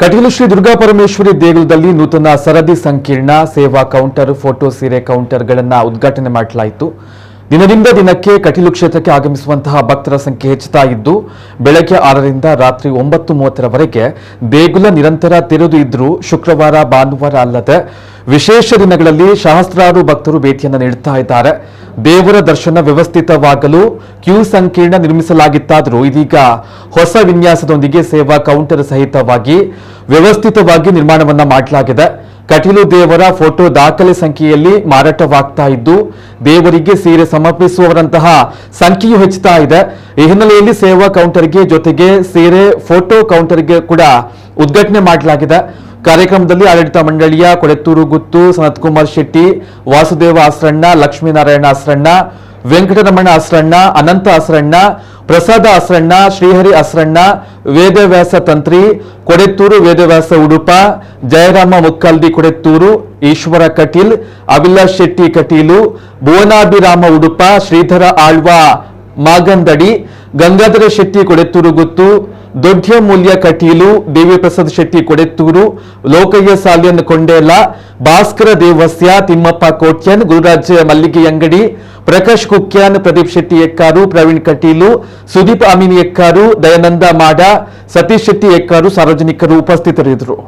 ಕಟೀಲು ಶ್ರೀ ದುರ್ಗಾ ಪರಮೇಶ್ವರಿ ದೇಗುಲದಲ್ಲಿ ನೂತನ ಸರದಿ ಸಂಕೀರ್ಣ ಸೇವಾ ಕೌಂಟರ್ ಫೋಟೋ ಸೀರೆ ಕೌಂಟರ್ಗಳನ್ನು ಉದ್ಘಾಟನೆ ಮಾಡಲಾಯಿತು. ದಿನದಿಂದ ದಿನಕ್ಕೆ ಕಟೀಲು ಕ್ಷೇತ್ರಕ್ಕೆ ಆಗಮಿಸುವಂತಹ ಭಕ್ತರ ಸಂಖ್ಯೆ ಹೆಚ್ಚುತ್ತಾ ಇದ್ದು ಬೆಳಗ್ಗೆ 6ರಿಂದ ರಾತ್ರಿ 9:30ರವರೆಗೆ ದೇಗುಲ ನಿರಂತರ ತೆರೆದು ಇದ್ರೂ ಶುಕ್ರವಾರ ಭಾನುವಾರ ಅಲ್ಲದೆ ವಿಶೇಷ ದಿನಗಳಲ್ಲಿ ಸಹಸ್ರಾರು ಭಕ್ತರು ಭೇಟಿಯನ್ನು ನೀಡುತ್ತಾ ಇದ್ದಾರೆ. ದೇವರ ದರ್ಶನ ವ್ಯವಸ್ಥಿತವಾಗಲು ಕ್ಯೂ ಸಂಕೀರ್ಣ ನಿರ್ಮಿಸಲಾಗಿತ್ತಾದರೂ ಇದೀಗ ಹೊಸ ವಿನ್ಯಾಸದೊಂದಿಗೆ ಸೇವಾ ಕೌಂಟರ್ ಸಹಿತವಾಗಿ ವ್ಯವಸ್ಥಿತವಾಗಿ ನಿರ್ಮಾಣವನ್ನ ಮಾಡಲಾಗಿದೆ. ಕಟೀಲು ದೇವರ ಫೋಟೋ ದಾಖಲೆ ಸಂಖ್ಯೆಯಲ್ಲಿ ಮಾರಾಟವಾಗ್ತಾ ಇದ್ದು ದೇವರಿಗೆ ಸೀರೆ ಸಮರ್ಪಿಸುವವರಂತಹ ಸಂಖ್ಯೆಯೂ ಹೆಚ್ಚುತ್ತಾ ಇದೆ. ಈ ಹಿನ್ನೆಲೆಯಲ್ಲಿ ಸೇವಾ ಕೌಂಟರ್ಗೆ ಜೊತೆಗೆ ಸೀರೆ ಫೋಟೋ ಕೌಂಟರ್ಗೆ ಕೂಡ ಉದ್ಘಾಟನೆ ಮಾಡಲಾಗಿದೆ. ಕಾರ್ಯಕ್ರಮದಲ್ಲಿ ಆಡಳಿತ ಮಂಡಳಿಯ ಕೊಳೆತ್ತೂರು ಗುತ್ತು, ಸನತ್ಕುಮಾರ್ ಶೆಟ್ಟಿ, ವಾಸುದೇವ ಆಸ್ರಣ್ಣ, ಲಕ್ಷ್ಮೀನಾರಾಯಣ ಆಸ್ರಣ್ಣ, ವೆಂಕಟರಮಣ ಆಸ್ರಣ್ಣ, ಅನಂತ ಆಸ್ರಣ್ಣ, ಪ್ರಸಾದ ಆಸ್ರಣ್ಣ, ಶ್ರೀಹರಿ ಆಸ್ರಣ್ಣ, ವೇದವ್ಯಾಸ ತಂತ್ರಿ ಕೊಡೆತ್ತೂರು, ವೇದವ್ಯಾಸ ಉಡುಪ, ಜಯರಾಮ ಮುಕ್ಕಲ್ದಿ ಕೊಡೆತ್ತೂರು, ಈಶ್ವರ ಕಟೀಲ್, ಅಭಿಲಾಷ್ ಶೆಟ್ಟಿ ಕಟೀಲು, ಭುವನಾಭಿರಾಮ ಉಡುಪ, ಶ್ರೀಧರ ಆಳ್ವ ಮಾಗಂದಡಿ, ಗಂಗಾಧರ ಶೆಟ್ಟಿ ಕೊಡೆತ್ತೂರು ಗುತ್ತು, ದೊಡ್ಡ ಮೂಲ್ಯ ಕಟೀಲು, ದೇವಿ ಪ್ರಸಾದ್ ಶೆಟ್ಟಿ ಕೊಡೆತ್ತೂರು, ಲೋಕಯ್ಯ ಸಾಲ್ಯನ್ ಕೊಂಡೇಲ, ಭಾಸ್ಕರ ದೇವಸ್ಯ, ತಿಮ್ಮಪ್ಪ ಕೋಟ್ಯನ್, ಗುರುರಾಜ್ ಮಲ್ಲಿಗೆ ಅಂಗಡಿ, ಪ್ರಕಾಶ್ ಕುಕ್ಯಾನ್, ಪ್ರದೀಪ್ ಶೆಟ್ಟಿ ಎಕ್ಕಾರು, ಪ್ರವೀಣ್ ಕಟೀಲು, ಸುದೀಪ್ ಅಮೀನ್ ಎಕ್ಕಾರು, ದಯಾನಂದ ಮಾಡ, ಸತೀಶ್ ಶೆಟ್ಟಿ ಎಕ್ಕಾರು ಸಾರ್ವಜನಿಕರು ಉಪಸ್ಥಿತರಿದ್ದರು.